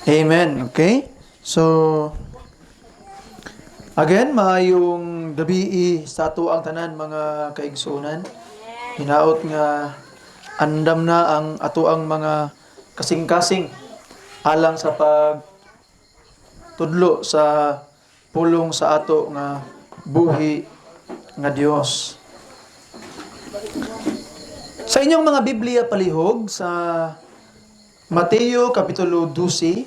Amen. Okay? So, again, maayong gabi sa ato ang tanan mga kaigsunan. Hinaot nga andam na ang ato ang mga kasing-kasing alang sa pagtudlo sa pulong sa ato nga buhi nga Dios. Sa inyong mga Biblia palihog sa Mateo Kapitulo 12,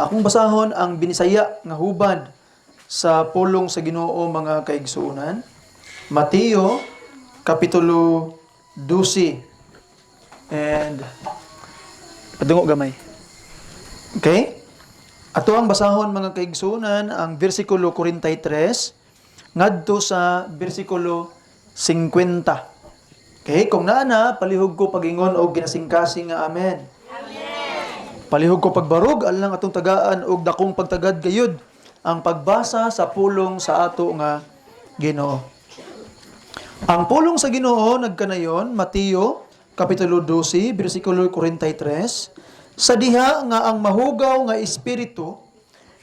akong basahon ang binisaya nga hubad sa pulong sa Ginoo mga kaigsuunan. Mateo Kapitulo 12. And padungo gamay. Okay? Ato ang basahon mga kaigsuunan ang bersikulo 43 ngadto sa bersikulo 50. Okay, kung naana, palihog ko pagingon o ginasingkasing nga amen. Amen. Palihog ko pagbarog, alang atong tagaan o dakong pagtagad gayud ang pagbasa sa pulong sa ato nga Ginoo. Ang pulong sa Ginoo nagkanayon, Mateo, Kapitulo 12, versikulo 43, sa diha nga ang mahugaw nga espiritu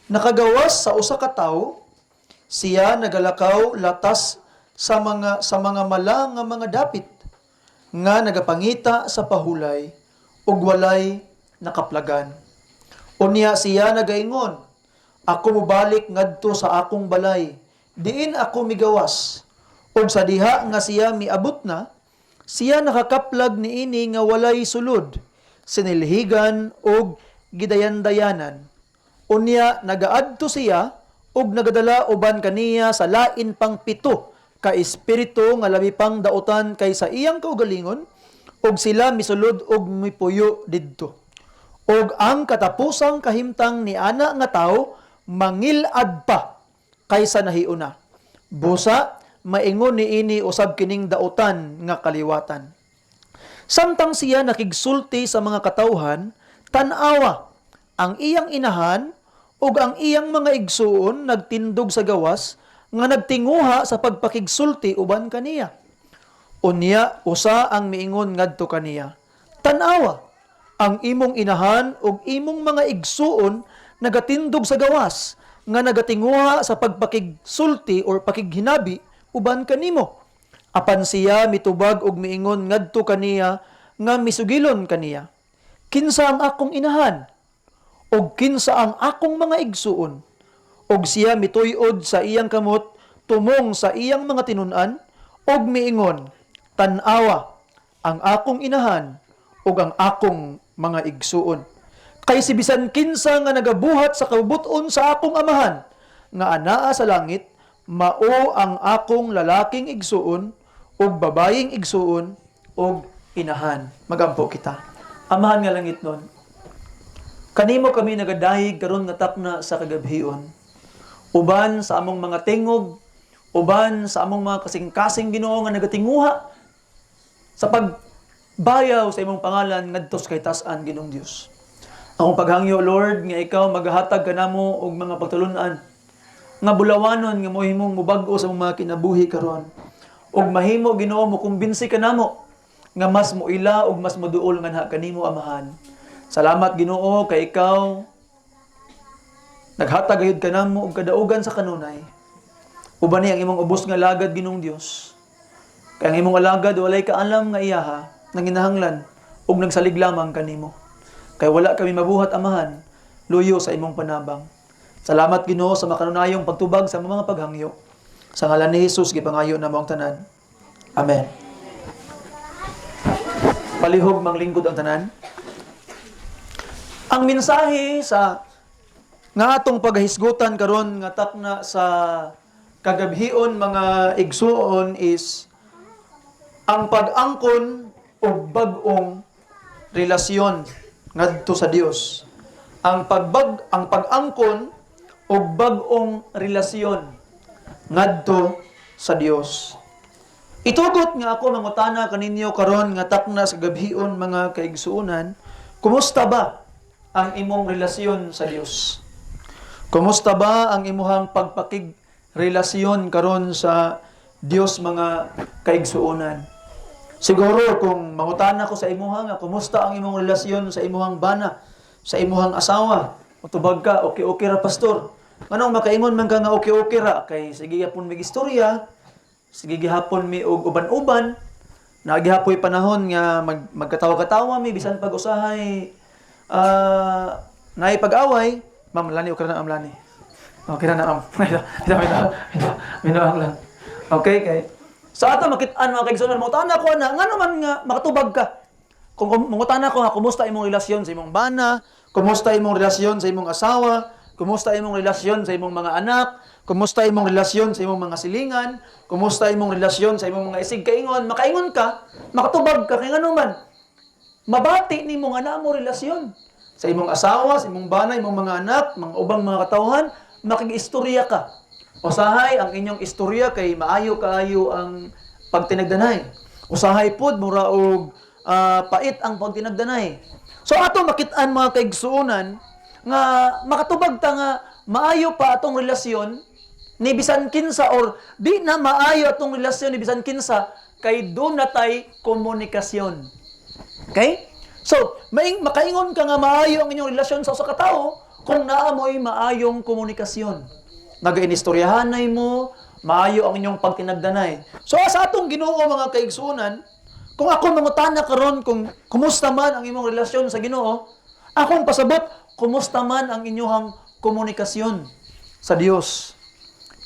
nakagawas sa usa ka tawo, siya nagalakaw latas sa mga mala nga mga dapit nga nagapangita sa pahulay ug walay nakaplagan. Unya siya nagaingon, ako mobalik ngadto sa akong balay, diin ako migawas. Ug sa diha nga siya miabot na, siya nakakaplag niini nga walay sulod, sinilhigan ug gidayan-dayanan. Unya nagaadto siya ug nagadala uban kaniya sa lain pang 7 ka espiritu nga labi pang dautan kaysa iyang kaugalingon, ug sila misulod ug mipuyo didto. Ug ang katapusang kahimtang ni ana nga tawo mangilad pa kaysa nahiuna. Busa maingon niini usab kining dautan nga kaliwatan. Samtang siya nakigsulti sa mga katawhan, tan-awa ang iyang inahan ug ang iyang mga igsuon nagtindog sa gawas nga nagtinguha sa pagpakigsulti uban kaniya. Unya usa ang miingon ngadto kaniya, tan-awa, ang imong inahan ug imong mga igsuon nagatindog sa gawas nga nagatinguha sa pagpakigsulti or pakighinabi uban kanimo. Apan siya mitubag ug miingon ngadto kaniya nga misugilon kaniya, kinsa ang akong inahan ug kinsa ang akong mga igsuon? Og siya mituyod sa iyang kamot tumong sa iyang mga tinun-an og miingon, tan-awa, ang akong inahan ug ang akong mga igsuon. Kay si bisan kinsa nga nagabuhat sa kabubuton sa akong amahan nga anaa sa langit, mao ang akong lalaking igsuon ug babayeng igsuon ug inahan. Magampo kita. Amahan nga langit nun. Kanimo kami nagadahig karon nga takna sa kagabhion. Uban sa among mga tingog, uban sa among mga kasing-kasing Ginoo nga nagatinguha sa pagbayaw sa imong pangalan ngadto sa kaytas-an Ginoong Dios. Akong paghangyo Lord nga ikaw maghatag kanamo og mga pagtulun-an nga bulawanon nga mohimong mubag-o sa mga kinabuhi karon. Ug mahimo Ginoo mo kumbinsi kanamo nga mas moila ug mas moduol nga kanimo amahan. Salamat Ginoo kay ikaw naghatag gayud kanamo og kadaugan sa kanunay. Uban ni ang imong ubos nga lagad Ginoong Dios. Kay ang imong alagad walay kaalam nga iyaha nanginahanglan ug nagsalig lamang kanimo. Kay wala kami mabuhat amahan luyo sa imong panabang. Salamat Ginoo sa makanunayong pagtubag sa mga paghangyo. Sa ngalan ni Hesus gipangayo na mong tanan. Amen. Palihog manglingkod ang tanan. Ang mensahe sa nga atong paghisgutan karon nga takna sa kagabhion mga igsuon is ang pag-angkon og bag-ong relasyon ngadto sa Dios. Ang pag-angkon og bag-ong relasyon ngadto sa Dios. Itugot nga ako mangutana kaninyo karon nga takna sa gabhion mga kaigsuonan, kumusta ba ang imong relasyon sa Dios? Kumusta ba ang imuhang pagpakigrelasyon karon sa Dios mga kaigsuonan? Siguro kung mangutana ko sa imuha nga kumusta ang imong relasyon sa imuhang bana, sa imuhang asawa. Mutubag ka, okay ra pastor. Anong makaingon man ka nga okay ra? Kay sige gihapon mig istorya, sige gihapon mi og uban-uban. Nagihapoy panahon nga magkatawa-katawa mi bisan pag usahay naay pag-away. Ma'am, lani okay na am lani. Okay na am. Minuang lang. Okay, kay. Sa ato makit-an mga kaigsunan mo tana ko na ngano man nga makatubag ka. Kung mangutana ko nga kumusta imong relasyon sa imong bana, kumusta imong relasyon sa imong asawa, kumusta imong relasyon sa imong mga anak, kumusta imong relasyon sa imong mga silingan, kumusta imong relasyon sa imong mga isig kaingon, makaingon ka, makatubag ka kay ngano man. Mabati nimo nga namo relasyon sa imong asawa, sa imong bana, imong mga anak, mga ubang mga katawhan, makig-istorya ka. Usahay ang inyong istorya kay maayo kaayo ang pagtinagdanay. Usahay pod mura og pait ang pagtinagdanay. So ato makit-an mga kaigsuonan nga makatubag ta nga maayo pa atong relasyon ni bisan kinsa or di na maayo atong relasyon ni bisan kinsa kay do natay komunikasyon. Okay? So, makaingon ka nga maayo ang inyong relasyon sa usa ka tawo kung naamoy maayong komunikasyon. Nag-inistoryahanay mo, maayo ang inyong pagtinagdanay. So, sa atong Ginoo mga kaigsuonan, kung ako mangutana karon kung kumusta man ang imong relasyon sa Ginoo, akong pasabot, kumusta man ang inyong komunikasyon sa Dios.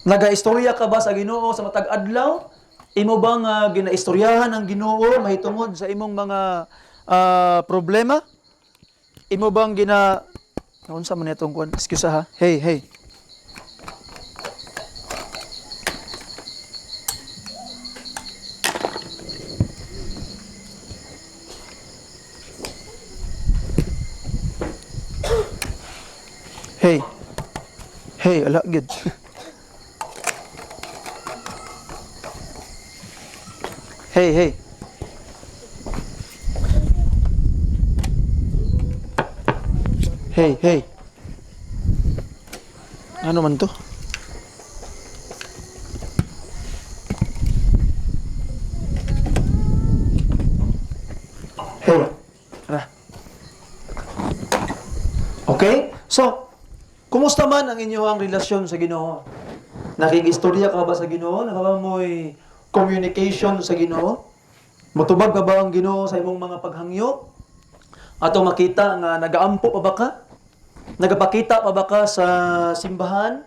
Nagaistorya ka ba sa Ginoo sa matag adlaw? Imo bang ginaistoryahan ang Ginoo mahitungod sa imong mga problema? Imo bang unsa man itong kuan? Excuse ha. Hey. Hey, ala gid. Hey. Hey. Ano man to? Hey. Tara. Okay? So, kumusta man ang inyong relasyon sa Ginoo? Nakikistorya ka ba sa Ginoo? Nakamoy communication sa Ginoo? Mutubag ka ba ang Ginoo sa imong mga paghangyo? Ato makita nga nagaampo pa ba ka? Nagapakita pa ba ka sa simbahan?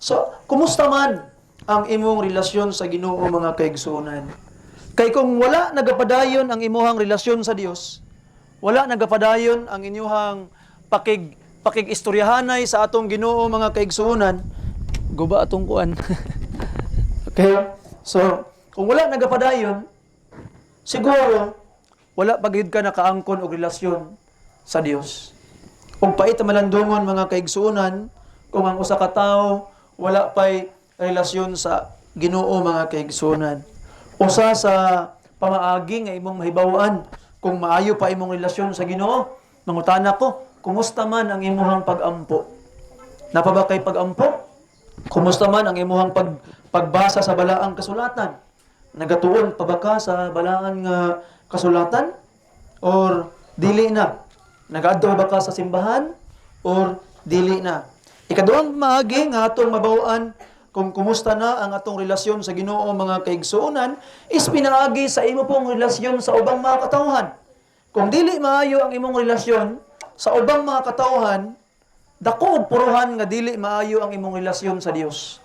So, kumusta man ang imong relasyon sa Ginoo mga kaigsuonan? Kay kung wala nagapadayon ang imuhang relasyon sa Dios, wala nagapadayon ang inyuhang pakig-istoryahanay sa atong Ginoo mga kaigsuonan, guba atong kuan. Okay? So, kung wala nagapadayon, siguro wala pagid ka nakaangkon og relasyon sa Dios. Kung pait malandungon mga kaigsuonan, kung ang usa ka tawo wala pay relasyon sa Ginoo mga kaigsuonan. Usa sa pamaagi nga imong mahibaw-an kung maayo pa imong relasyon sa Ginoo, mangutana ko, kumusta man ang imuhang pag-ampo? Napaba kay pag-ampo? Kumusta man ang imuhang pagbasa sa balaang kasulatan? Nagatuon pa ba ka sa balaang kasulatan? Or dili na? Nag-adto ba ka sa simbahan? Or dili na? Ikaduhang maagi nga atong mabaw-an kung kumusta na ang atong relasyon sa Ginoo mga kaigsuonan is pinaagi sa imo pong relasyon sa ubang mga katawhan. Kung dili maayo ang imong relasyon sa ubang mga katawhan, dako og puruhan nga dili maayo ang imong relasyon sa Dios.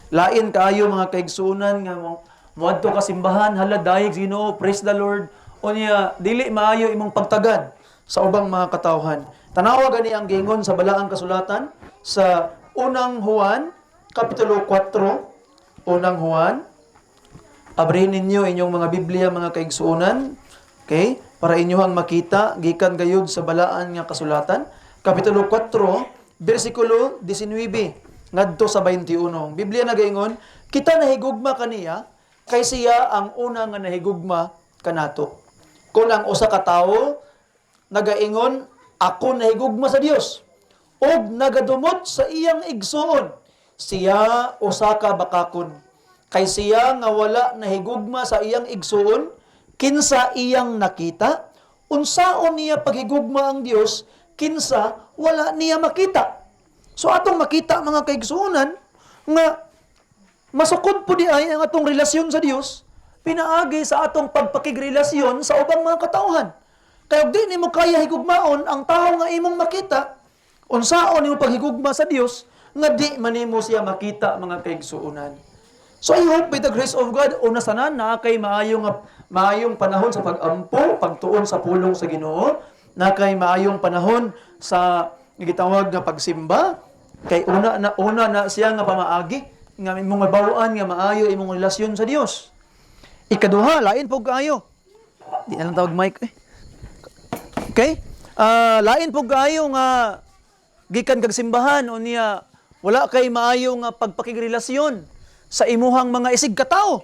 Lain kaayo mga kaigsuonan nga moadto ka simbahan, hala dayeg Ginoo, praise the Lord, unya dili maayo imong pagtagad sa ubang mga katawhan. Tanawa gani ang giingon sa balaang kasulatan sa unang Juan kapitulo 4, unang Juan. Abrihin ninyo inyong mga Biblia mga kaigsuonan, okay? Para inyohang makita gikan gayud sa balaan nga kasulatan, kapitulo 4, bersikulo 19 ngadto sa 21. Biblia nagaingon, kita nahigugma kaniya kay siya ang una nga nahigugma kanato. Kung ang usa ka tawo nagaingon, ako nahigugma sa Dios, og nagadumot sa iyang igsuon, siya usa ka bakakon. Kay siya nga wala nahigugma sa iyang igsuon, kinsa iyang nakita, unsaon niya paghigugma ang Dios kinsa wala niya makita. So atong makita mga kaigsuonan nga masukod po di ay ang atong relasyon sa Dios pinaagi sa atong pagpakigrelasyon sa ubang mga katauhan. Kaya di nimo kaya higugmaon ang tao nga imong makita unsaon imong paghigugma sa Dios nga di man nimo siya makita mga kaigsuonan. So I hope by the grace of God una sanan na kay maayong panahon sa pag-ampo, pagtuon sa pulong sa Ginoo, na kay maayong panahon sa gitawag nga pagsimba, kay una na siya nga pamaagi nga imong mabawaan nga maayo imong relasyon sa Dios. Ikaduha, lain po kayo. Di na lang tawag mic eh. Okay? Lain po kayo nga gikan kag simbahan o niya wala kay maayo nga pagpakigrelasyon sa imuhang mga isig katao.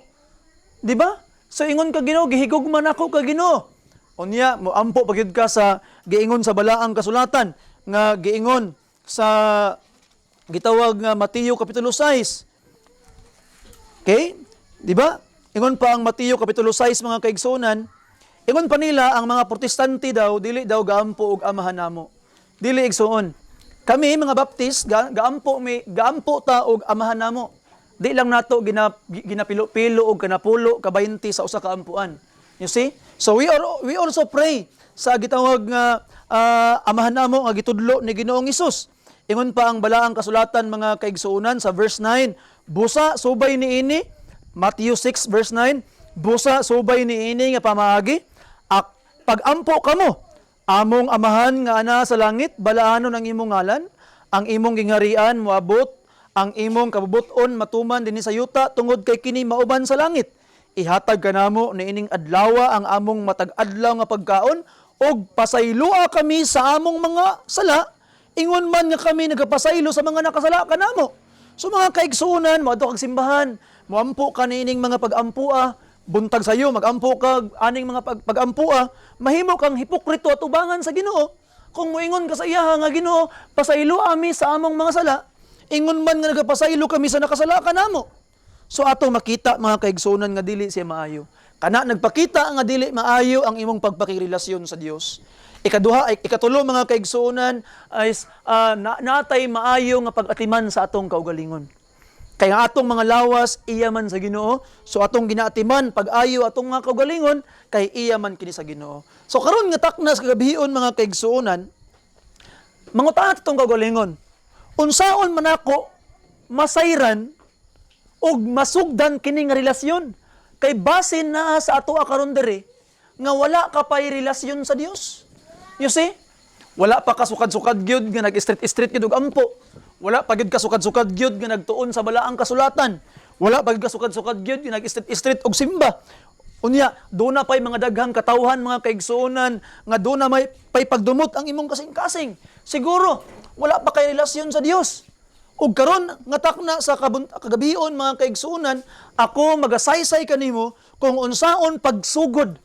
Di ba? So ingon ka Ginoo, gihigugman ako ka Ginoo. Unya mo ampo pagyud ka sa giingon sa balaang kasulatan nga giingon sa gitawag nga Mateo kapitulo 6. Okay? Di ba? Ingon pa ang Mateo kapitulo 6 mga kaigsuonan. Ingon pa nila ang mga protestante daw dili daw gaampo og amahan namo. Dili igsuon. Kami mga Baptist gaampo ta og amahan namo. Di lang nato ginapilo-pilo og kanapulo ka 20 sa usa ka ampuan. You see? So we also pray sa gitawag nga amahan namo nga gitudlo ni Ginoong Hesus. Ingon pa ang balaang kasulatan mga kaigsuonan sa verse 9, busa subay niini, Matthew 6 verse 9, busa subay niini nga pamaagi, pag-ampo kamo, among amahan nga ana sa langit, balaanon ang imong ngalan, ang imong gingharian moabot, ang imong kabubuton matuman dinhi sa yuta tungod kay kini mauban sa langit. Ihatag kanamo niining adlawa ang among matag-adlaw nga pagkaon og pasayloa kami sa among mga sala ingon man nga kami nagapasaylo sa mga nakasala kanamo. So mga kaigsuonan, moadto kag simbahan, moampo ka niining mga pag-ampua, buntag sayo magampo kag aning mga pag-ampua, mahimo kang hipokrito at ubangan sa Ginoo. Kung moingon ka sa iya nga Ginoo, pasaylo ami sa among mga sala, ingon man nga nagapasaylo kami sa nakasala kanamo. So ato makita mga kaigsuonan nga dili siya maayo. Kana nagpakita nga dili maayo ang imong pagpakirelasyon sa Dios. Ikatulo mga kaigsuonan ay natay maayo nga pag-atiman sa atong kaugalingon. Kaya atong mga lawas iya man sa Ginoo, so atong ginaatiman pag-ayo atong nga kaugalingon kay iya man kini sa Ginoo. So karon nga taknas kagabion mga kaigsuonan, mangutaan atong kaugalingon. Unsaon man ako masayran og masugdan kini nga relasyon kay basin na sa ato karon diri nga wala ka pay relasyon sa Dios. You see? Wala pa kasukad-sukad gyud nga nag-street gyud og ampo. Wala pa gyud kasukad-sukad gyud nga nagtuon sa balaang kasulatan. Wala pa gyud kasukad-sukad gyud nga nag-street og simba. Unya, do na pay mga daghang katawhan mga kaigsuonan nga do na may pay pagdumot ang imong kasing-kasing. Siguro wala pa kay relasyon sa Dios. Ug karon nga takna sa kagabion mga kaigsuonan, ako magasaysay kanimo kung unsaon pagsugod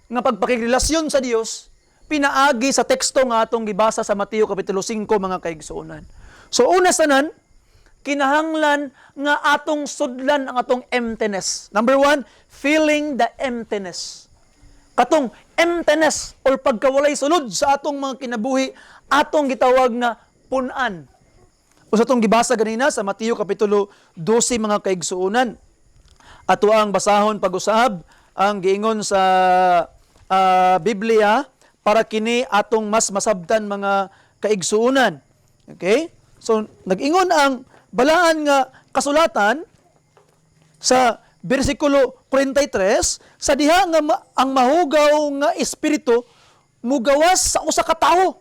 nga pagpakigrelasyon sa Dios pinaagi sa teksto nga atong gibasa sa Mateo kapitulo 5 mga kaigsuonan. So una sanan, kinahanglan nga atong sudlan ang atong emptiness. Number 1, feeling the emptiness. Katong emptiness or pagkawalay sulod sa atong mga kinabuhi, atong gitawag nga punan. O sa atong gibasa ganina sa Mateo kapitulo 12 mga kaigsuonan. Ato ang basahon pag-usab ang giingon sa Biblia para kini atong mas masabtan mga kaigsuonan. Okay? So nag-ingon ang balaan nga kasulatan sa bersikulo 43 sa diha nga ang mahugaw nga espiritu mugawas sa usa ka tawo.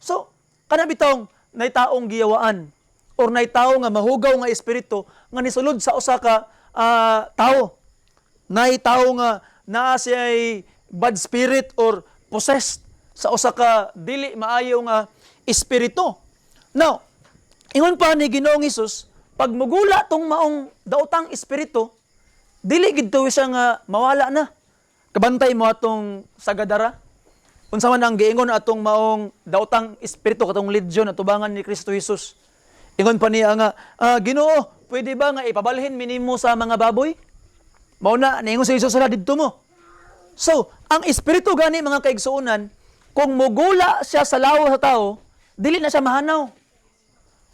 So kana bitong nay taong giyawaan or nay tawo nga mahugaw nga espiritu nga nisulod sa usa ka tawo. Nay tawo nga naa siya'y bad spirit or possessed sa usa ka dili maayo nga espiritu. Now, ingon pa ni Ginoong Hesus, pag mugula tong maong daotang espiritu, dili gid to siya nga mawala na. Kabantay mo atong sagadara. Unsa man ang giingon atong maong daotang espiritu katong legion atubangan ni Kristo Hesus. Ingon pa niya nga, Ginoo, pwede ba nga ipabalhin minimo sa mga baboy? Mao na niingon si Hesus sa didto mo. So, ang espiritu gani mga kaigsuonan, kung mugula siya sa lawas sa tao, dili na siya mahanaw.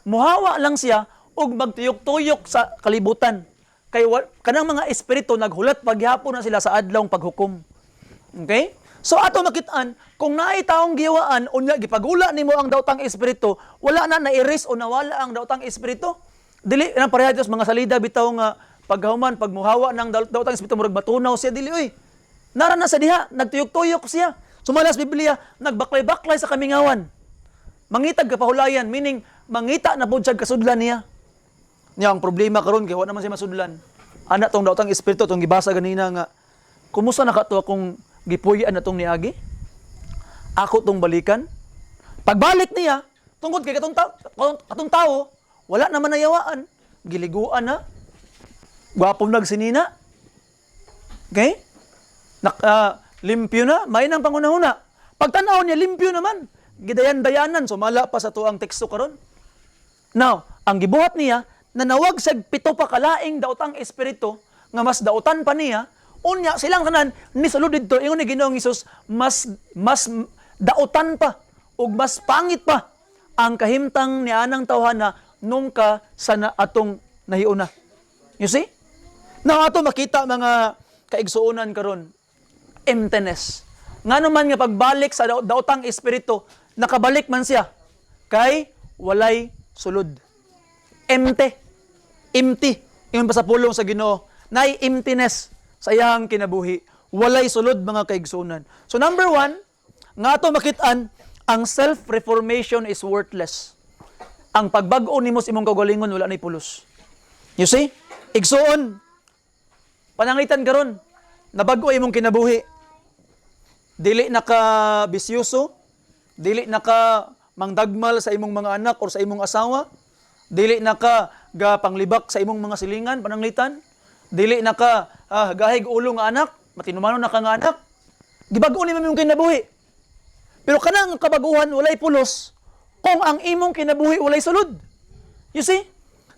Muhawa lang siya ug magtuyok-tuyok sa kalibutan. Kay kanang mga espiritu naghulat paghapon na sila sa adlawng paghukom. Okay? So ato makitaan, kung naay taong giwaan unya gipagula nimo ang daotang espiritu, wala na nairis o nawala ang daotang espiritu. Dili na parehas mga salida bitaw nga paghuman pag muhawa ng daotang espiritu murag matunaw siya dili oy. Nara na sa diha, nagtuyok-tuyok siya. Sumalas Biblia, nagbaklay-baklay sa kamingawan. Mangitag kapahulayan, meaning mangita na pod siya kasudlan niya. Niya ang problema karon kay wa naman siya masudlan. Ana tong daotang espiritu tong gibasa ganina nga kumusta nakato akong gipuy-an natong niagi? Ako tong balikan. Pagbalik niya, tungkod kay katong tao, wala naman nayawaan. Giliguan na. Gwapong nagsinina. Okay? Limpyo na, may nang pangunahuna. Pagtanaw niya, limpyo naman. Gidayan-dayanan, sumala pa sa tuang teksto karon. Now, ang gibuhat niya, nanawag sa 7 pa kalaing daotang espiritu, nga mas dautan pa niya, unya silang tanan, ni sulod dito, ingon ni Ginoong Hesus, mas dautan pa, ug mas pangit pa, ang kahimtang ni anang tawhana, nung ka sana atong nahiuna. You see? Now, ato makita mga kaigsuunan karon, emptiness. Nga naman nga pagbalik sa daotang espiritu, nakabalik man siya, kay walay sulod. Empty. Empty. Ingon pa sa pulong sa Ginoo, nay emptiness sa iyang kinabuhi. Walay sulod mga kaigsuunan. So number 1, nga ato makitaan, ang self-reformation is worthless. Ang pagbag-o nimo sa imong kaugalingon wala nay pulos. You see? Igsuon, panangitan karon, nabag-o imong kinabuhi. Dili naka bisyoso, dili naka mangdagmal sa imong mga anak or sa imong asawa, dili naka panglibak sa imong mga silingan, pananglitan, dili naka gahig ulo nga anak, matinumano na ka nga anak. Gibag-o nimo imong kinabuhi. Pero kanang kabaguhan walay pulos kung ang imong kinabuhi walay sulod. You see?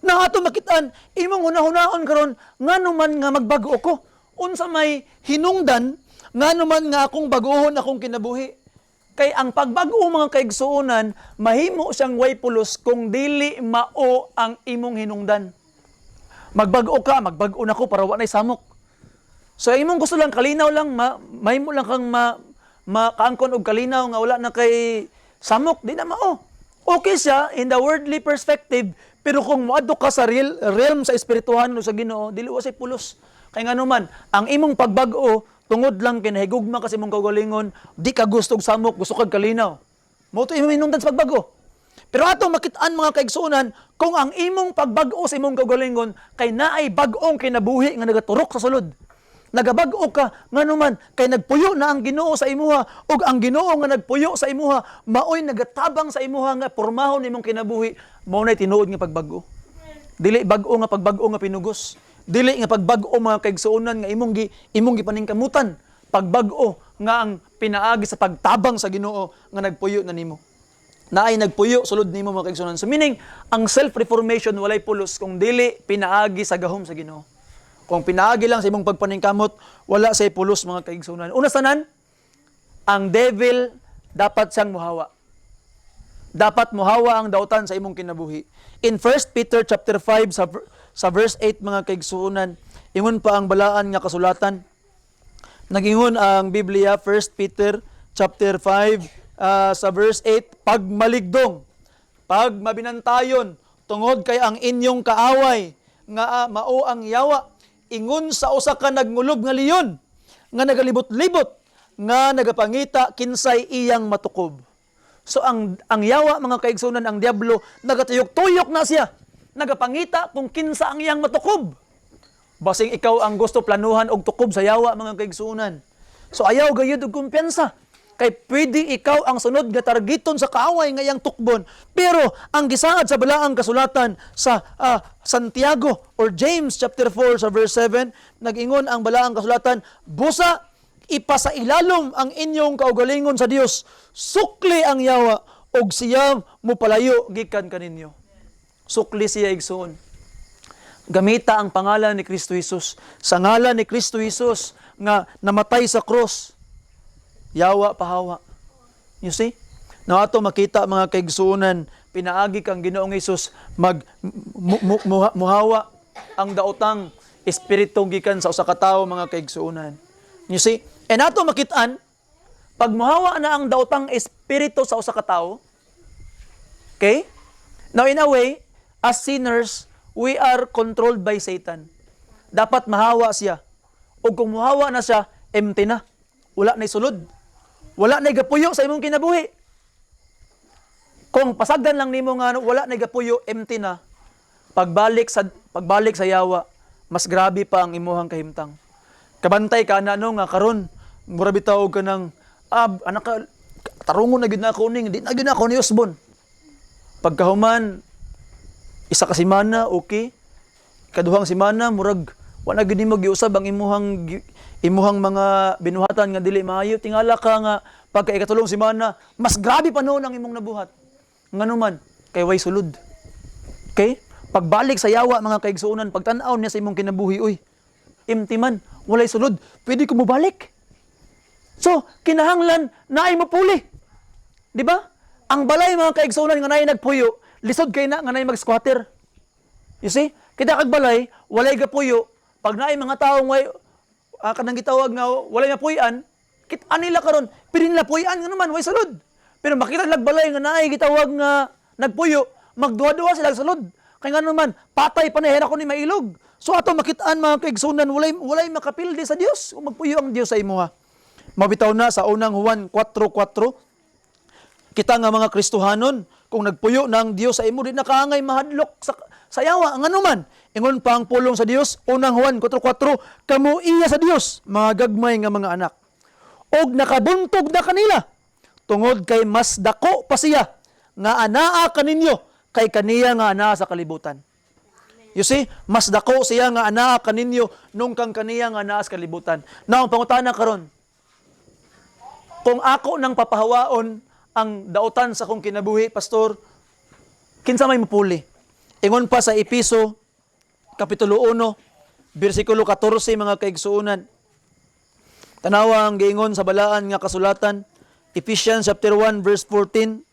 Na ato makitaan, imong hunahunahon karon ngano man nga magbago ko. Unsa may hinungdan ngano man nga akong baguhon akong kinabuhi. Kay ang pagbago mga kaigsuonan, mahimo siyang way pulos kung dili mao ang imong hinungdan. Magbago ka, magbago na ko para wa nay samok. So imong gusto lang kalinaw lang, mahimo lang kang makaangkon og kalinaw nga wala na kay samok, di na mao. Okay siya in the worldly perspective, pero kung moadto ka sa realm sa espirituhan o sa Ginoo, dili wa say pulos. Kay ngano man, ang imong pagbago tungod lang kinahigugma kasi mong kaugalingon, di ka gusto og samok, gusto kag kalinaw. Mo to imong hinungdan sa pagbago. Pero ato makitaan mga kaigsuonan, kung ang imong pagbago sa imong kaugalingon kay naay bag-ong kinabuhi nga nagaturok sa sulod. Nagabag-o ka ngano man kay nagpuyo na ang Ginoo sa imuha ug ang Ginoo nga nagpuyo sa imuha maoy nagatabang sa imuha nga pormahon nimong kinabuhi, mao nay tinuod nga pagbago. Dili bag-o nga pagbago nga pinugos. Dili nga pagbago mga kaigsuonan nga imong gipaningkamutan, pagbago nga ang pinaagi sa pagtabang sa Ginoo nga nagpuyo na nimo. Naay nagpuyo sulod nimo mga kaigsuonan. So meaning ang self-reformation walay pulos kung dili pinaagi sa gahom sa Ginoo. Kung pinaagi lang sa imong pagpaningkamot, wala say pulos mga kaigsuonan. Una sanan, ang devil dapat siyang muhawa. Dapat muhawa ang dautan sa imong kinabuhi. In 1 Peter chapter 5 sa verse 8 mga kaigsuonan, ingon pa ang balaan nga kasulatan. Nagingon ang Biblia 1 Peter chapter 5 sa verse 8, pagmaligdong, pag mabinantayon tungod kay ang inyong kaaway nga mao ang yawa, ingon sa usa ka nagngulog nga leyon nga nagalibot-libot nga nagapangita kinsay iyang matukob. So ang yawa mga kaigsuonan, ang diablo nagatuyok-tuyok na siya, nagapangita kung kinsa ang iyang matukob. Basing ikaw ang gusto planuhan og tukob sa yawa mga kaigsuonan. So ayaw gayud og kumpiyansa. Kay pwede ikaw ang sunod nga targeton sa kaaway nga iyang tukbon. Pero ang gisaad sa balaang kasulatan sa Santiago or James chapter 4 sa verse 7, nag-ingon ang balaang kasulatan, busa ipasailalom ang inyong kaugalingon sa Dios, sukli ang yawa og siya mupalayo gikan kaninyo. Sukli siya igsoon. Gamita ang pangalan ni Kristo Jesus. Sa ngalan ni Kristo Jesus nga namatay sa cross, yawa pahawa. You see? Na ato makita mga kaigsuonan, pinaagi kang Ginoong Hesus muhawa ang daotang espiritu gikan sa usa ka tawo mga kaigsuonan. You see? And ato makitaan, pag muhawa na ang daotang espiritu sa usa ka tawo, okay? Now in a way, as sinners, we are controlled by Satan. Dapat mahawa siya. O kung muhawa na siya, empty na. Wala na sulod. Wala na gapuyo sa imong kinabuhi. Kung pasagdan lang nimo nga wala na gapuyo, empty na. Pagbalik sa yawa, mas grabe pa ang imuhang kahimtang. Kabantay ka na nga karon, mura bitaw ka ng anak ka tarungon na gyud na ako ning, di na gyud na ako ni Usbon. Pagkahuman isa ka semana okay. Kaduhang semana murag wala gyud nimo giusab ang imuhang mga binuhatan nga dili maayo. Tingala ka nga pagka ikatulong semana, mas grabe pa noon ang imong nabuhat. Nganuman kay way sulod. Okay? Pagbalik sa yawa mga kaigsuonan, pagtan-aw niya sa imong kinabuhi, uy, empty man, walay sulod, pwede ko mobalik. So, kinahanglan naay mo puli. Di ba? Ang balay mga kaigsuonan nga naay nagpuyo, lisod kay na nga naay mag-squatter. You see? Kita kag balay, walay gapuyo, pag naay mga taong way kanang gitawag nga walay mapuy-an, anila karon, pwede nila puy-an nga naman, way sulod. Pero makita lag balay nga naay gitawag nga nagpuyo, magduwa-duwa sila sulod. Kaya nga naman, patay pa na hera ko ni mailog. So ato makitaan mga kaigsuonan, walay makapildi sa Dios o magpuyo ang Dios sa imuha. Mabitaw na sa unang Juan 4:4. Kita nga mga Kristohanon, kung nagpuyo na ang Dios sa imo, di nakaangay mahadlok sa yawa. Ang anuman, ingon pa ang pulong sa Dios, unang Juan 4:4, kamo iya sa Dios, mga gagmay nga mga anak. Og nakabuntog na kanila, tungod kay mas dako pa siya, nga anaa kaninyo, kay kaniya nga anaa sa kalibutan. You see, mas dako siya nga anaa kaninyo, nung kang kaniya nga anaa sa kalibutan. Now, ang pangutana karon, kung ako nang papahawaon ang dautan sa kong kinabuhi, pastor, kinsa may mapuli? Ingon pa sa Episo, Kapitulo 1, versikulo 14, mga kaigsuonan. Tanawa ang giingon sa balaan nga kasulatan, Ephesians chapter 1, verse 14,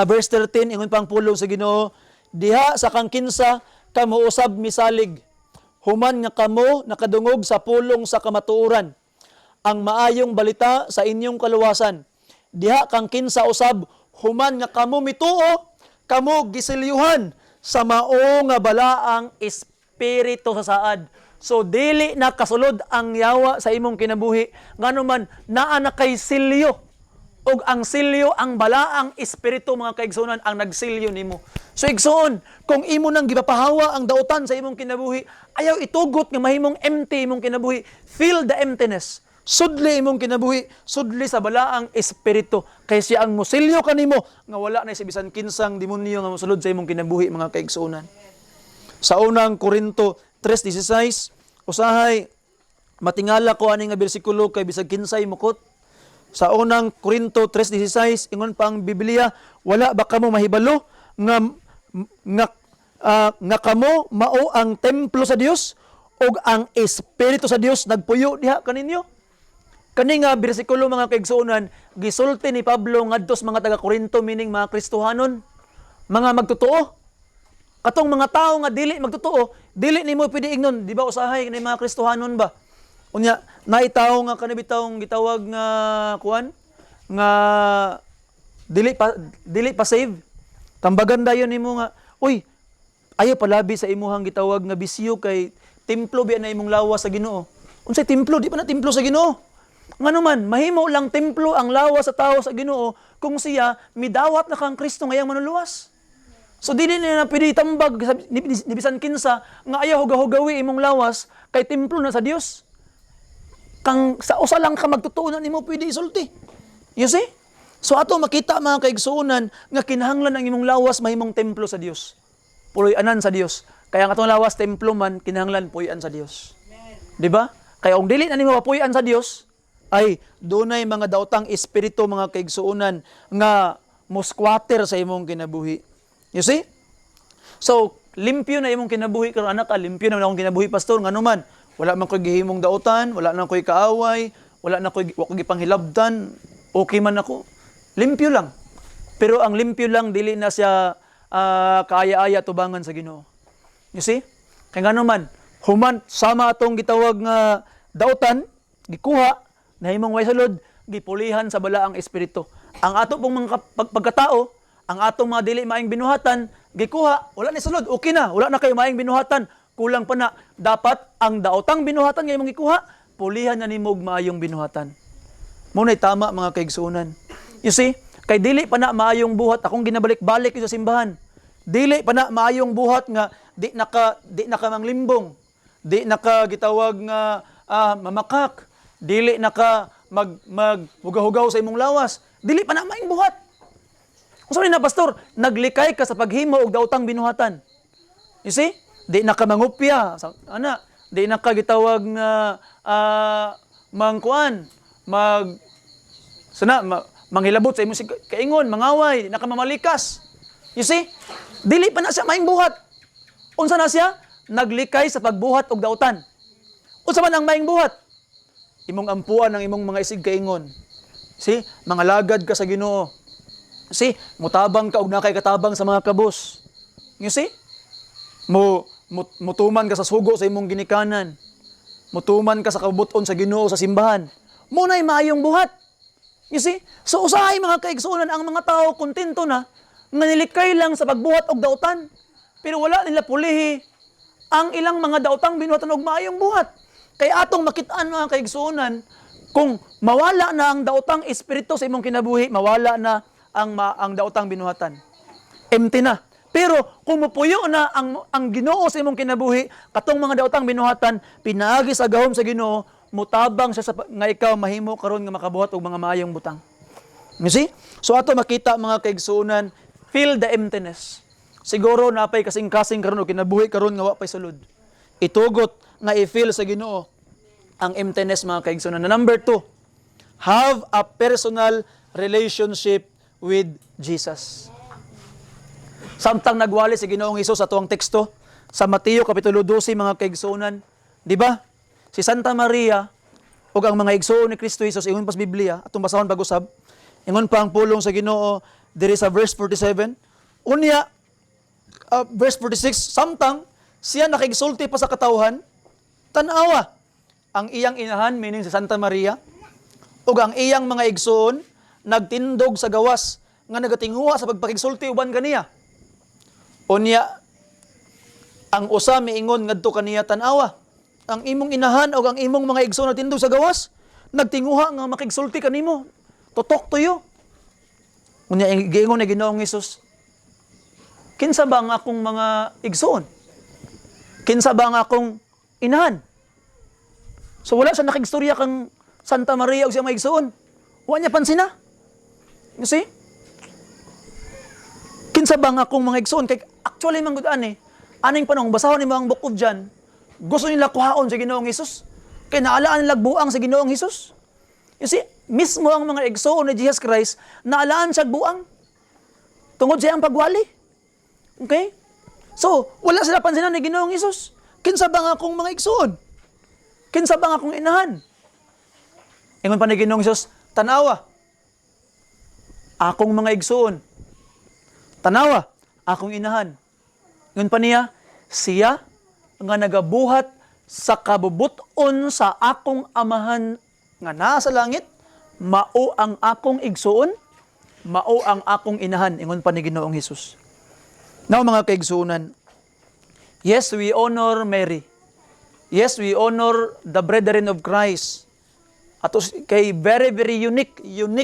verse 13, ingon pang pulong sa Ginoo, diha sa kang kinsa, kamo usab misalig, human nga kamo nakadungog sa pulong sa kamatuoran, ang maayong balita sa inyong kaluwasan. Diha kang kinsa usab, human nga kamo mituo, kamo gisilyuhan sa mao nga balaang espiritu sa saad. So dili na kasulod ang yawa sa imong kinabuhi, nganuman naa na kay silyo. Og ang silyo, ang balaang espiritu mga kaigsuonan ang nagsilyo nimo. So igsuon, kung imo nang gipapahawa ang dautan sa imong kinabuhi, ayaw itugot nga mahimong empty imong kinabuhi. Feel the emptiness. Sudli imong kinabuhi, sudli sa balaang espiritu. Kay siya ang musilyo kanimo nga wala na si bisan kinsang demonyo nga mosulod sa imong kinabuhi mga kaigsuonan. Sa unang Korinto 3:16, usahay matingala ko ani nga bersikulo kay bisag kinsay mukot. Sa unang Korinto 3:16, ingon pa ang Biblia, wala ba kamo mahibalo nga kamo mao ang templo sa Dios ug ang espiritu sa Dios nagpuyo diha kaninyo? Kani nga bersikulo mga kaigsuonan, gisulti ni Pablo ngadto sa mga taga Korinto, meaning mga Kristohanon, mga magtotoo. Katong mga tao nga dili magtotoo, dili nimo pwede ingnon, di ba usahay ni mga Kristohanon ba? Unya, naitaw nga kanibitawng gitawag nga kuan nga dili pa save. Tambagan dayon nimo nga, uy, ayo palabi sa imuhang gitawag nga bisyo kay templo biya na imong lawas sa Ginoo. Unsay templo? Di pa na templo sa Ginoo. Nganuman, mahimo lang templo ang lawas sa tao sa Ginoo kung siya midawat na kang Kristo ngayang manuluwas. So dili na pwede tambag ni bisan kinsa nga ayaw hugaw-hugawi imong lawas kay templo na sa Dios. Kang sa usa lang ka magtutuo na nimo pwede isulti. You see? So ato makita mga kaigsuonan nga kinahanglan ang imong lawas mahimong templo sa Dios. Puloy-anan sa Dios. Kaya ang atong lawas templo man kinahanglan puy-an sa Dios. Di ba? Kaya kung dili na nimo mapuy-an sa Dios, ay dunay mga daotang espiritu mga kaigsuonan nga mosquatter sa imong kinabuhi. You see? So, limpyo na imong kinabuhi karon anak, limpyo na akong kinabuhi pastor nganuman. Wala man ko'y gihimong dautan, wala na ko'y kaaway, wala ko gipanghilabtan. okay man ako. Limpyo lang. Pero ang limpyo lang, dili na siya kaaya-aya tubangan sa Ginoo. You see? Kaya nga naman, human, sama atong gitawag nga dautan, gikuha, nahimong way sulod, gipulihan sa bala ang espiritu. Ang ato pong mga pagkatao, ang atong mga dili maayong binuhatan, gikuha, wala ni sulod, okay na, wala na kayo maayong binuhatan, kulang pa na. Dapat ang daotang binuhatan nga imong gikuha, pulihan na nimog maayong binuhatan. Muna'y tama mga kaigsunan. You see, kay dili pa na maayong buhat, akong ginabalik-balik sa simbahan. Dili pa na maayong buhat nga di naka manglimbong, di naka gitawag nga mamakak, dili naka maghugaw-hugaw sa imong lawas. Dili pa na maayong buhat. Kung saan na pastor, naglikay ka sa paghimo og daotang binuhatan. You see? Di naka mangupya, di naka gitawag nga mangkuan, manghilabot sa imong kaingon, mangaway, nakamamalikas. You see? Dili pa na siya maayong buhat. Unsa na siya? Naglikay sa pagbuhat og dautan. Unsa man ang maayong buhat? Imong ampuan ang imong mga isig kaingon. See? Mangalagad ka sa Ginoo. See? Mutabang ka og nakay katabang sa mga kabus. You see? Mutuman ka sa sugo sa imong ginikanan. Mutuman ka sa kabuton sa Ginoo sa simbahan. Muna'y maayong buhat. You see? So usahay mga kaigsunan ang mga tao kontento na nga nilikay lang sa pagbuhat og dautan. Pero wala nila pulihi ang ilang mga daotang binuhatan og maayong buhat. Kaya atong makitaan mga kaigsunan, kung mawala na ang daotang espiritu sa imong kinabuhi, mawala na ang daotang binuhatan. Empty na. Pero kung mapuyo na ang Ginoo sa imong kinabuhi, katong mga daotang binuhatan, pinaagi sa gahom sa Ginoo, mutabang siya nga ikaw mahimo karon nga makabuhat og mga maayong butang. You see? So ato makita mga kaigsunan, feel the emptiness. Siguro napay kasing-kasing karon o kinabuhi karon nga wa pay sulod. Itugot nga i-feel sa Ginoo ang emptiness mga kaigsunan. Na number 2, have a personal relationship with Jesus. Samtang nagwali si Ginoong Hesus sa tuwang teksto sa Mateo kapitulo 12 mga kaigsunan, di ba? Si Santa Maria ug ang mga igsoon ni Kristo Jesus ingon pas Biblia atong basahon pag-usab. Ingon pa ang pulong sa Ginoo diri sa verse 47. Unya verse 46, samtang siya nakigsulti pa sa katawhan, tan-awa ang iyang inahan, meaning si Santa Maria, ug ang iyang mga igsoon nagtindog sa gawas nga nagatinghuha sa pagpakigsulti uban kaniya. Unya ang usa miingon ngadto kaniya, tan-awa ang imong inahan ug ang imong mga igsoon nagtindog sa gawas, nagtinguha nga makigsulti kanimo. Totok tuyo. Unya giingon ni Ginoong Hesus, kinsa ba ang akong mga igsoon? Kinsa ba ang akong inahan? So wala siya nakigstorya kang Santa Maria o siya mga igsoon. Wala niya pansin na. You see? Kinsa ba ang akong mga igsoon? Kaya actually, manggudaan aning panahon, basahon ni mga bukod dyan, gusto nila kuhaon sa Ginoong Hesus. Kaya naalaan nila buang sa Ginoong Hesus. You see? Mismo ang mga igsoon ni Jesus Christ, naalaan siya buang. Tungod siya ang pagwali. Okay? So, wala sila pansinan ni Ginoong Hesus. Kinsa ba nga akong mga igsoon? Kinsa ba nga akong inahan? Ingon pa ni Ginoong Hesus, tanawa, akong mga igsoon. Tanawa, akong inahan. Ingon pa niya, siya nga nagabuhat sa kabubuton sa akong amahan nga nasa langit, mao ang akong igsoon, mao ang akong inahan. Ingon pa ni Ginoong Hesus. Now mga kaigsunan, yes, we honor Mary. Yes, we honor the brethren of Christ. Ato kay very, very unique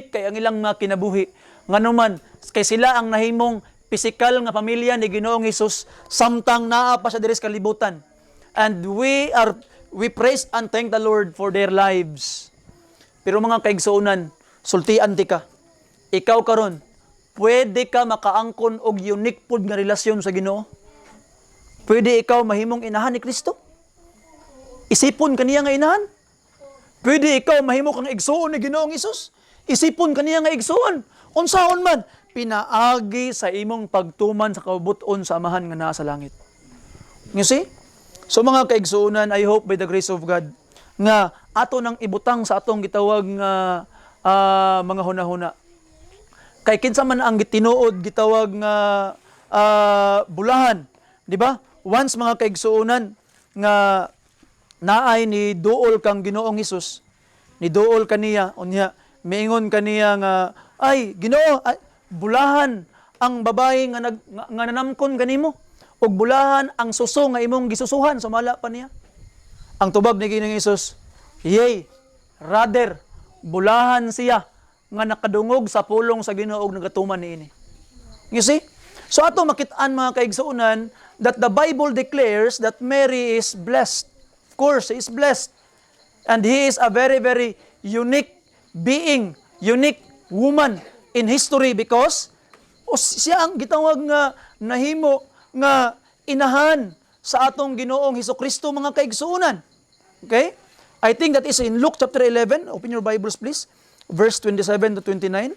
kay ang ilang mga kinabuhi. Nganuman, kay sila ang nahimong pisikal nga pamilya ni Ginoong Hesus, samtang naa pa sa diri sa kalibutan. And we praise and thank the Lord for their lives. Pero mga kaigsunan, sultian ti ka. Ikaw karon, pwede ka makaangkon og unique pud nga relasyon sa Ginoo? Pwede ikaw mahimong inahan ni Kristo? Isipon kaniya nga inahan? Pwede ikaw mahimo kang igsoon ni Ginoong Hesus? Isipon kaniya nga igsoon. Unsaon man, pinaagi sa imong pagtuman sa kabubuton sa amahan nga naa sa langit. You see? So mga kaigsuunan, I hope by the grace of God nga ato nang ibutang sa atong gitawag nga mga hunahuna. Kay kinsa man ang gitinuod gitawag nga bulahan, di ba? Once mga kaigsuonan nga naay ni duol kang Ginoong Hesus, ni duol kaniya unya miingon kaniya nga ay Ginoo, bulahan ang babae nga nga nanamkon kanimo ug bulahan ang suso nga imong gisusuhan sumala pa niya. Ang tubag ni Ginoong Hesus, yea, rather bulahan siya nga nakadungog sa pulong sa Ginoo ug nagatuman niini. You see? So ato makit-an mga kaigsuonan that the Bible declares that Mary is blessed. Of course, he is blessed. And he is a very, very unique being, unique woman in history because siya ang gitawag nga nahimo nga inahan sa atong Ginoong Hesukristo mga kaigsuonan. Okay? I think that is in Luke chapter 11. Open your Bibles please. Verse 27 to 29.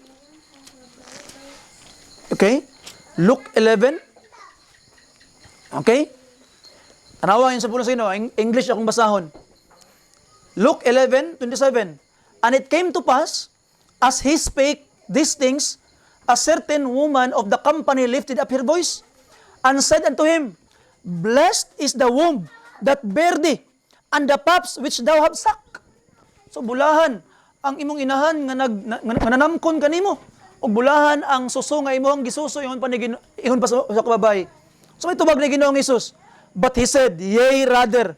Okay? Luke 11. Okay? Tanawa yun sa puno sa inyo. English akong basahon. Luke 11:27. And it came to pass, as he spake these things, a certain woman of the company lifted up her voice, and said unto him, Blessed is the womb that bare thee, and the paps which thou have sucked. So bulahan ang imong inahan nga nanamkon kanimo, ug bulahan ang suso nga imong gisuso ingon pa sa kababay. So may tubag ni Ginoong Hesus. But he said, yea, rather,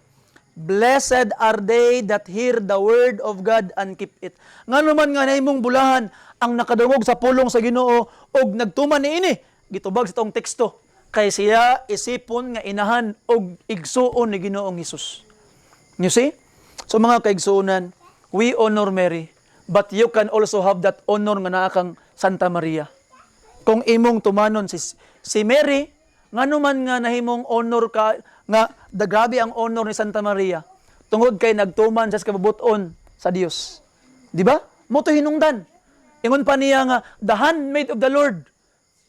blessed are they that hear the word of God and keep it. Nga naman nga nahimong bulahan ang nakadungog sa pulong sa Ginoo og nagtuman niini. Gitubag sa tong teksto. Kay siya isipon nga inahan og igsuon ni Ginoong Hesus. You see? So mga kaigsuonan, we honor Mary, but you can also have that honor nga naa kang Santa Maria. Kung imong tumanon si Mary, ngano man nga nahimong honor ka nga grabe ang honor ni Santa Maria tungod kay nagtuman sa kabubuton sa Dios. Di ba? Mo to hinungdan. Ingon pa niya nga the handmaid of the Lord.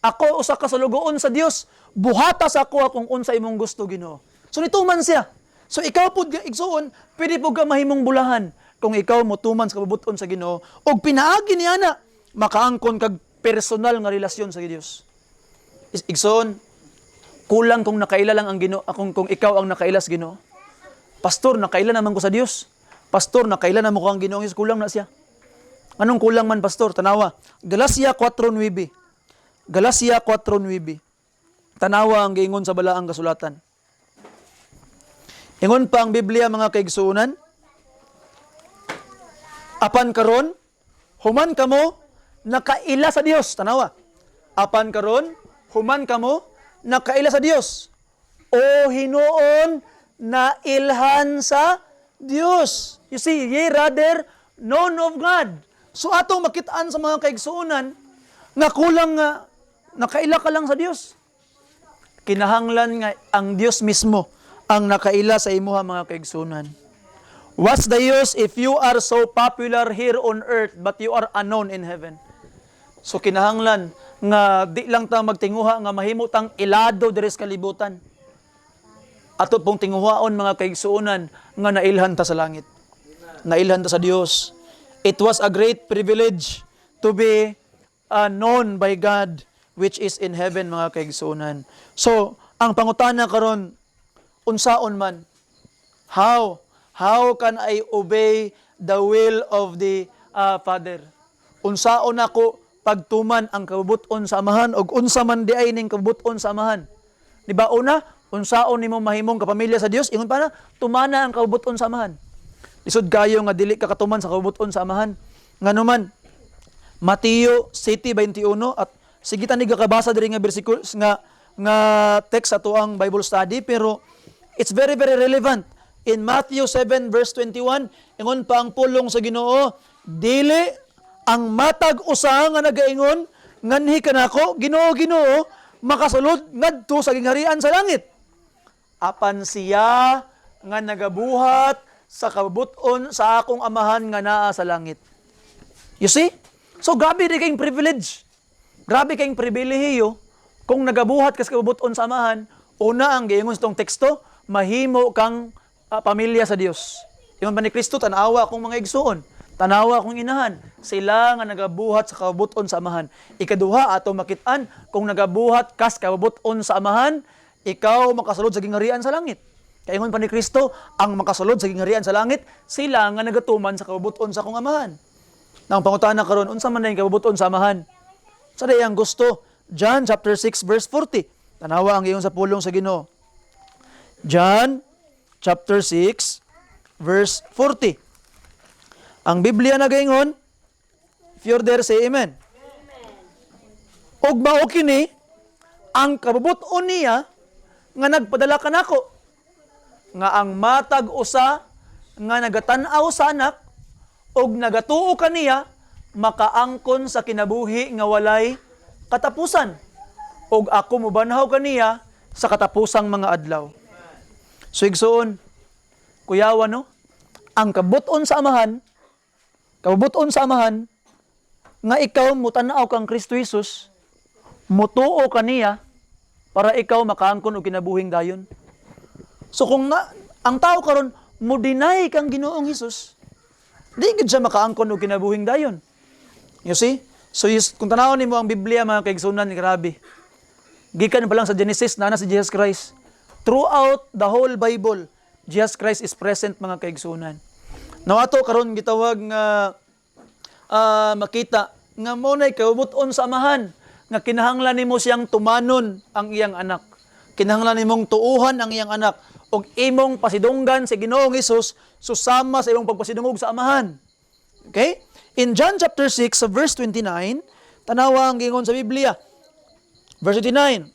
Ako usa ka sulugoon sa Dios, buhatas ako akong unsa imong gusto Ginoo. So nituman siya. So ikaw pud igsuon, pwede pud ka mahimong bulahan kung ikaw motuman sa kabubuton sa Ginoo ug pinaagi niya na makaangkon kag personal nga relasyon sa Dios. Igsuon, kulang kung nakaila lang ang Ginoo, kung ikaw ang nakaila sa Ginoo. Pastor, nakaila naman ko sa Dios. Pastor, nakaila naman ko ang Ginoong Hesus, kulang na siya. Anong kulang man, pastor? Tanawa. Galacia 4:9. Galacia 4:9. Tanawa ang giingon sa balaang kasulatan. Ingon pa ang Biblia mga kaigsuonan. Apan karon, human kamo nakaila sa Dios. Tanawa. Apan karon, human kamo nakaila sa Dios. O hinuon na ilhan sa Dios. You see, ye rather known of God. So atong makitaan sa mga kaigsuonan nga kulang nga nakaila ka lang sa Dios. Kinahanglan nga ang Dios mismo ang nakaila sa imuha mga kaigsuonan. What's the use if you are so popular here on earth but you are unknown in heaven? So kinahanglan nga di lang ta magtinguha nga mahimo tang ilado diri sa kalibutan. Ato pong tinguhaon mga kaigsuonan nga nailhan ta sa langit. Nailhan ta sa Dios. It was a great privilege to be known by God which is in heaven mga kaigsuonan. So, ang pangutana karon unsaon man? How can I obey the will of the Father? Unsaon ako pagtuman ang kabubuton sa amahan og unsa man di ay ning kabubuton sa amahan? Di ba una, unsaon nimo mahimong kapamilya sa Dios? Ingon pa na, tumana ang kabubuton sa amahan. Lisod kayo nga dili ka katuman sa kabubuton sa amahan. Nganuman, Mateo 7:21 at sige tani gakabasa diri nga bersikulo nga text ato ang Bible study pero it's very very relevant. In Matthew 7:21, ingon pa ang pulong sa Ginoo, dili ang matag usa nga nagaingon nganhi kanako Ginoo Ginoo makasulod ngadto sa gingharian sa langit. Apan siya nga nagabuhat sa kabubuton sa akong amahan nga naa sa langit. You see? So grabe di kayong privilege. Grabe kayong pribilehiyo kung nagabuhat ka sa kabubuton sa amahan, una ang giingon sa tong teksto, mahimo kang pamilya sa Dios. Ingon ba ni Kristo, tanawa akong mga igsuon. Tanawa kung inahan, sila nga nagabuhat sa kabubuton sa amahan. Ikaduha, ato makitaan, kung nagabuhat kas kabubuton sa amahan, ikaw makasulod sa gingharian sa langit. Kaingon pa ni Kristo, ang makasulod sa gingharian sa langit, sila nga nagatuman sa kabubuton sa kong amahan. Nang pangutana karon, unsa man na yung kabubuton sa amahan? Sa dayang gusto, John chapter 6 verse 40. Tanawa ang iyon sa pulong sa Ginoo. John chapter 6 verse 40. Ang Biblia nagaingon, if you're there, say amen. Og mao kini ang kabubuton niya nga nagpadala kanako, nga ang matag usa nga nagatan-aw sa anak og nagatuo kaniya makaangkon sa kinabuhi nga walay katapusan. Og ako mobanhaw kaniya sa katapusang mga adlaw. So igsoon, kuyawan no, ang kabuton sa amahan, kabuton sa amahan, nga ikaw mutanaw kang Kristo Jesus, mutuo kaniya, para ikaw makaangkon og kinabuhing dayon. So kung nga, ang tao karon mo deny kang Ginoong Hesus, di gid siya makaangkon og kinabuhing dayon. You see? So kung tanawon nimo ang Biblia mga kaigsunan, grabe. Gikan pa lang sa Genesis na si Jesus Christ. Throughout the whole Bible, Jesus Christ is present mga kaigsunan. Now ato karon gitawag nga makita nga mo nay kabubuton sa amahan nga kinahanglan nimo siyang tumanon ang iyang anak. Kinahanglan nimong tuuhan ang iyang anak og imong pasidunggan sa Ginoong Hesus susama sa imong pagpasidungog sa amahan. Okay? In John chapter 6 verse 29, tanawa ang gingon sa Biblia. Verse 29.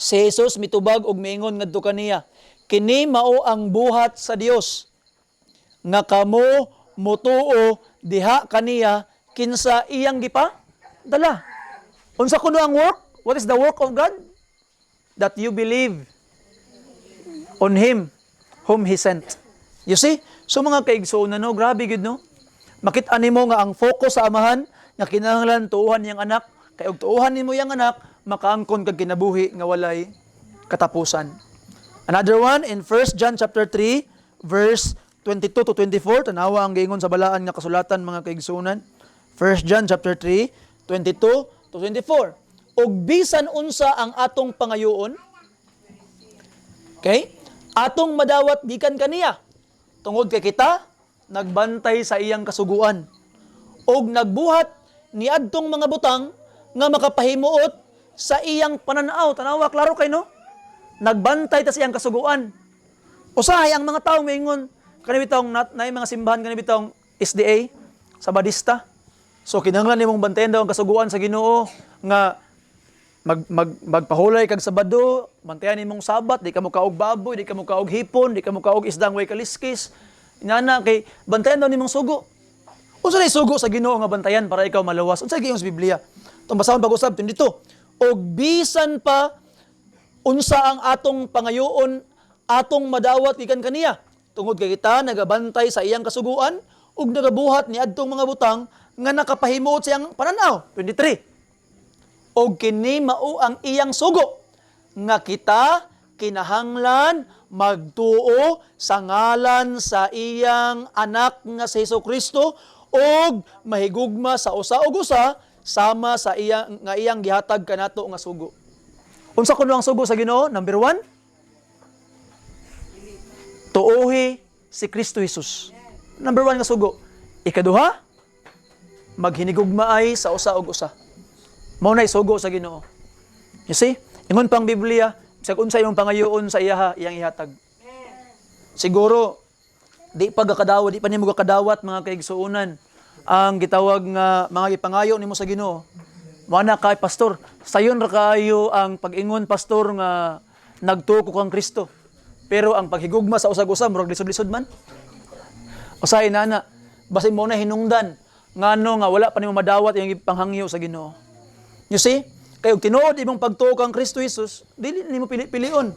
Si Jesus mitubag og miingon ngadto kaniya, kini mao ang buhat sa Dios nga kamo motuo diha kaniya kinsa iyang gipa dala. Unsa kuno ang work? What is the work of God? That you believe on Him whom He sent. You see? So mga kaigsuonan no, grabe gid no. Makit-an nimo nga ang focus sa amahan nga kinahanglan tuuhan niyang anak, kay og tuuhan nimo yang anak, makaangkon kag kinabuhi nga walay katapusan. Another one in 1 John chapter 3 verse 22 to 24, tanawa ang giingon sa balaan nga kasulatan mga kaigsuonan. 1 John chapter 3 22 to 24. Og bisan unsa ang atong pangayoon, okay? Atong madawat gikan kaniya. Tungod kay kita nagbantay sa iyang kasuguan og nagbuhat niadtong mga butang nga makapahimuot sa iyang pananaw. Tanawa, klaro kay no? Nagbantay ta sa iyang kasuguan. Usahay ang mga tawo moingon kanibitong nay mga simbahan kanibitong SDA sa Badista. So kinahanglan nimong bantayan daw ang kasuguan sa Ginoo nga magpahulay kag Sabado, bantayan nimong Sabat, di ka mo kaog baboy, di ka mo kaog hipon, di ka mo kaog isdang way kaliskis. Inana kay bantayan daw nimong sugo. Unsa nay sugo sa Ginoo nga bantayan para ikaw maluwas? Unsa giingon sa Biblia? Tong basahon pag-usab dito. Og bisan pa unsa ang atong pangayoon, atong madawat gikan kaniya. Tungod kay kita nagabantay sa iyang kasuguan ug nagabuhat ni adtong mga butang nga nakapahimuot sa iyang pananaw. 23. Og kini mao ang iyang sugo nga kita kinahanglan magtuo sa ngalan sa iyang anak nga si Hesukristo og mahigugma sa usa ug usa sama sa iyang gihatag kanato nga sugo. Unsa kuno ang sugo sa Ginoo? Number 1, tuohi si Kristo Jesus. Number 1 nga sugo. Ikaduha, maghinigugmaay sa usa ug usa. Mao nay sugo sa Ginoo. You see? Ingon pang Biblia, bisag unsa imong pangayoon sa iyang ihatag. Siguro di pa nimo gakadawat mga kaigsuonan ang gitawag nga mga gipangayo nimo sa Ginoo. Mao na kay pastor, sayon ra kaayo ang pag-ingon pastor nga nagtuo ko kang Kristo. Pero ang paghigugma sa usag-usa murag lisod-lisod man. Usahay nana, basin mo na hinungdan ngano nga wala pa nimo madawat yung panghangyo sa Ginoo. You see? Kay tinuod imong pagtuo kang Kristo Jesus, dili nimo pili-pilion.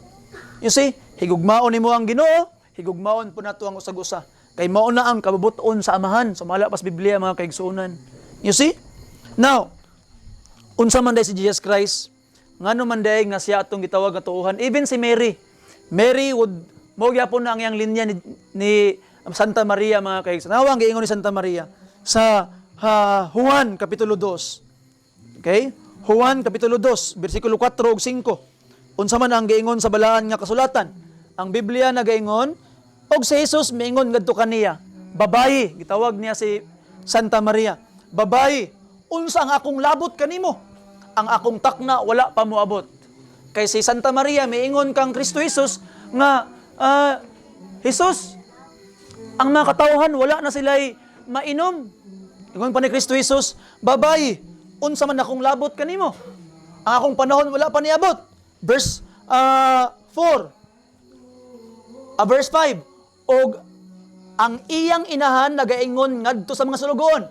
You see? Higugmaon nimo ang Ginoo, higugmaon po nato ang usag-usa. Kay mao na ang kabubuton sa amahan, sumala pas Biblia mga kaigsuonan. You see? Now, unsa man day si Jesus Christ, ngano man day nga siya atong gitawag nga tuuhan, even si Mary. Mary would mo gyapon na ang iyang linya ni Santa Maria mga kaigsuonan. Nawang giingon ni Santa Maria. sa Juan Kapitulo 2. Okay? Juan Kapitulo 2, versikulo 4 ug 5. Unsa man ang giingon sa balaan nga kasulatan? Ang Biblia nagaingon, og si Jesus miingon ngadto kaniya, babayi, gitawag niya si Santa Maria, babayi, unsa ang akong labot kanimo? Ang akong takna wala pa moabot. Kay si Santa Maria miingon kang Kristo Jesus nga Jesus, ang mga katawhan wala na sila'y mainom. Ingon pa ni Kristo Jesus, babayi, unsa man akong labot kanimo? Ang akong panahon wala pa niabot. Verse 5, og ang iyang inahan nagaingon ngadto sa mga sulugoon,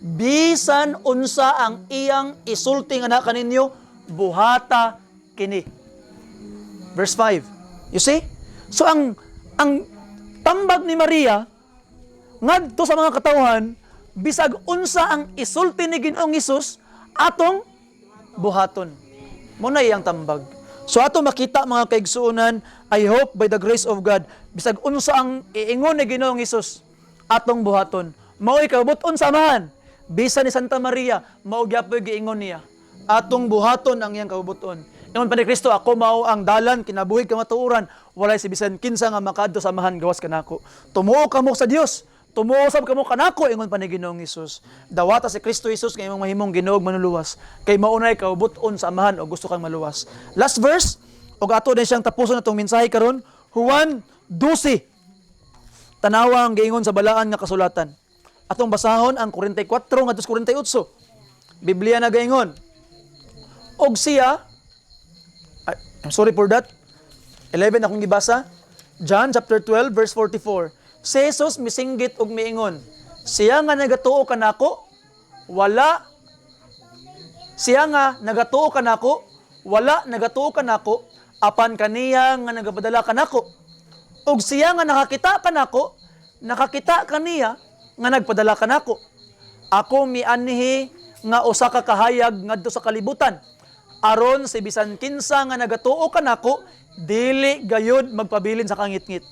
bisan unsa ang iyang isulting anak kaninyo, buhata kini. Verse 5. You see? So ang tambag ni Maria ngadto sa mga katawhan, bisag unsa ang isulti ni Ginoong Hesus atong buhaton. Muna iyang tambag. So ato makita mga kaigsuonan, I hope by the grace of God, bisag unsa ang iingon ni Ginoong Hesus atong buhaton, mao'y kabuton samahan. Bisan ni Santa Maria, mao gyapon giingon niya, atong buhaton ang iyang kabuton. Ingon pa ni Kristo, ako mao ang dalan kinabuhi kamatuoran, walay si bisan kinsa nga makadto samahan gawas kanako. Tumuo kamo sa Dios, tumuo sab kamo kanako, ingon pa ni Ginoong Hesus. Dawata si Kristo Jesus nga imong mahimong Ginoo manuluwas, kay maunay kabuton samahan o gusto kang maluwas. Last verse, og ato din siyang tapuson atong mensahe karon, Juan 12. Tanawa ang giingon sa balaan nga kasulatan. Atong basahon ang 44 ngadto sa 48. Biblia na gaingon. Og siya, I'm sorry for that. 11 akong gibasa. John chapter 12 verse 44. Si Jesus misinggit og miingon, siya nga nagatuo kanako, wala nagatuo kanako, apan kaniya nga nagapadala kanako. Ug siya nga nakakita kaniya nga nagpadala kanako. Ako mianhi nga usa ka kahayag ngadto sa kalibutan, aron si bisan kinsa nga nagatuo kanako dili gayud magpabilin sa kangitngit.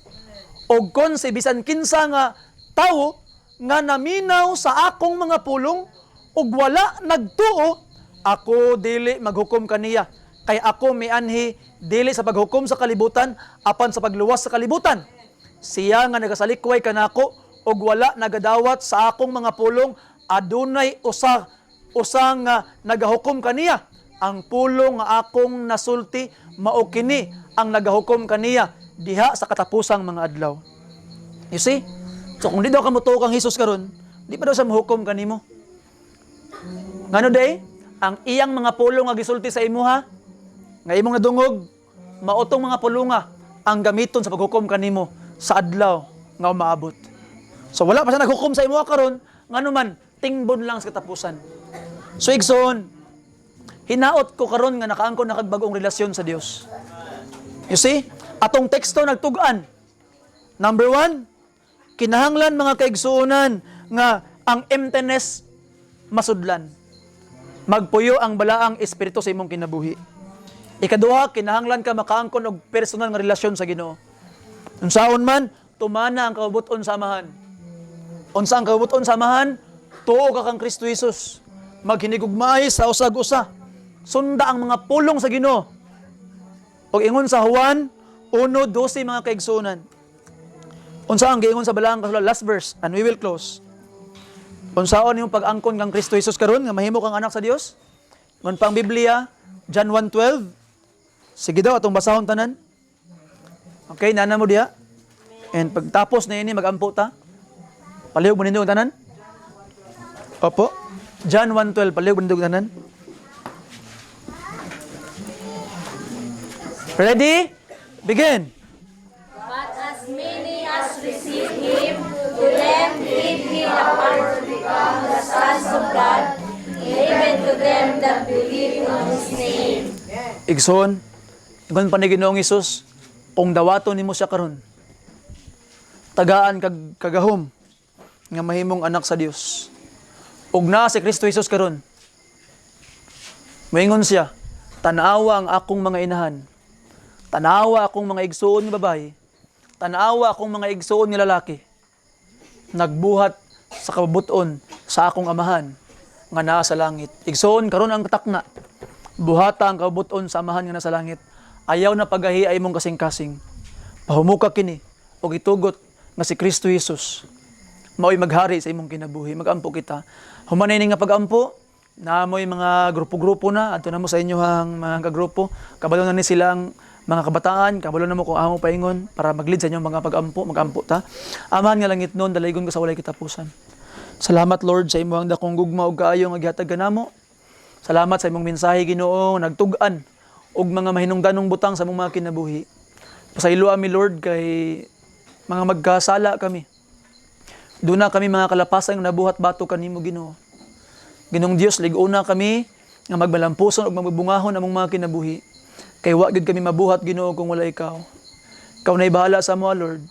Og kon si bisan kinsa nga tawo nga naminaw sa akong mga pulong ug wala nagtuo, ako dili maghukom kaniya, kay ako mianhi dili sa paghukom sa kalibutan apan sa pagluwas sa kalibutan. Siya nga nagasalikway kanako ug wala nagadawat sa akong mga pulong, adunay usa nga nagahukom kaniya. Ang pulong nga akong nasulti mao kini ang nagahukom kaniya diha sa katapusang mga adlaw. You see? So kung di daw ka motuo kang Hesus karon, di pa daw sa mahukom kanimo. Ngano day? Ang iyang mga pulong nga gisulti sa imuha, nga imong nadungog, mautong mga pulunga ang gamiton sa paghukom kanimo sa adlaw nga umaabot. So wala pa sa naghukom sa imuha karon, ngano man tingbon lang sa katapusan. So igsoon, hinaot ko karon nga nakaangkon na kag bag-ong relasyon sa Dios. You see? Atong teksto nagtugan. Number 1, kinahanglan mga kaigsuonan nga ang emptiness masudlan. Magpuyo ang balaang espiritu sa imong kinabuhi. Ikaduha, kinahanglan ka makaangkon og personal nga relasyon sa Ginoo. Unsaon man, tumana ang kabubuton samahan. Unsa ang kabubuton samahan? Tuo ka kang Kristo Jesus. Maghinigugmaay sa usag-usa. Sunda ang mga pulong sa Ginoo. Og ingon sa Juan 1:12 mga kaigsuonan. Unsa ang giingon sa balaang kasulatan, last verse, and we will close. Unsaon yung pag-angkon kang Kristo Jesus karon nga mahimo kang anak sa Dios? Ngon pang Biblia, John 1:12. Sige daw atong basahon tanan. Okay, nana mo diha. And pagtapos na ini magampo ta. Palihog mo ninyo ang tanan? Opo. John 1:12, palihog mo ninyo ang tanan. Ready? Begin. But as many as receive him, to them gave he the power to become the sons of God, even to them that believe on his name. Igsoon, ingon pa ni Ginoong Hesus, kung dawaton nimo siya karon, tagaan kagahom nga mahimong anak sa Dios. Ug na si Kristo Jesus karon, moingon siya, tanawa ang akong mga inahan, tanawa akong mga igsuon nga babae, tanawa akong mga igsuon nga lalaki, nagbuhat sa kabubuton sa akong amahan nga naa sa langit. Igsoon karon ang takna. Buhata ang kabubuton sa amahan nga nasa langit. Ayaw na pagahi ay mong kasing-kasing. Pahumuka kini og itugot nga si Kristo Jesus mao'y maghari sa imong kinabuhi. Magampo kita. Humanay ni nga pagampo, na mo'y mga grupo-grupo na, ato na mo sa inyohang mga kagrupo. Kabalo na ni silang mga kabataan, kabalo na mo kung amo paingon para mag-lead sa inyong mga magampo ta. Amahan nga langit nun, dalaygon ko sa walay kitapusan. Salamat Lord sa imong dakong gugma ug kaayo nga gihatag kanamo. Salamat sa imong mensahe Ginoo, nagtug-an og mga mahinungdanong butang sa imong mga kinabuhi. Pasaylo ami Lord kay mga magkasala kami. Doon na kami mga kalapasan nga nabuhat bato kanimo Ginoo. Ginoong Dios, liguna kami nga magmalampuson ug magbungahon among mga kinabuhi. Kay wa gid kami mabuhat Ginoo kung wala ikaw. Ikaw na'y bahala sa moa Lord.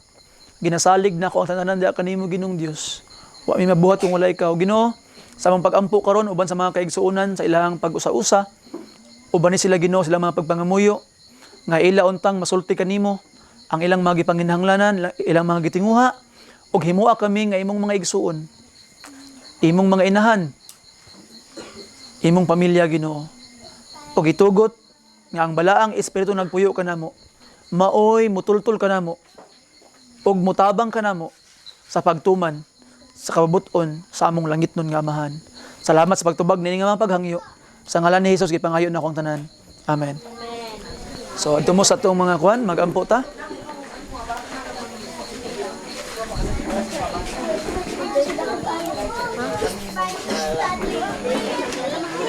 Ginasalig na ko ang tanan diha kanimo Ginoong Dios. Wa mi mabuhat kung wala ikaw Ginoo. Sa among pagampo karon uban sa mga kaigsuonan sa ilang pag-usa-usa, uban ni sila Ginoo sila mga pagpangamuyo nga ila untang masulti kanimo ang ilang mga gipanginhanglanan, ilang mga gitinguha, ug himua kami nga imong mga igsuon, imong mga inahan, imong pamilya Ginoo. Ug itugot nga ang balaang espiritu nagpuyo kanamo, maoy mutultol kanamo, ug mutabang kanamo sa pagtuman sa kabubuton sa among langit nun nga amahan. Salamat sa pagtubag nini nga mga paghangyo. Sa ngalan ni Jesus gipangayo na akong tanan. Amen. So adto mo sa atong mga kuan, magampo ta.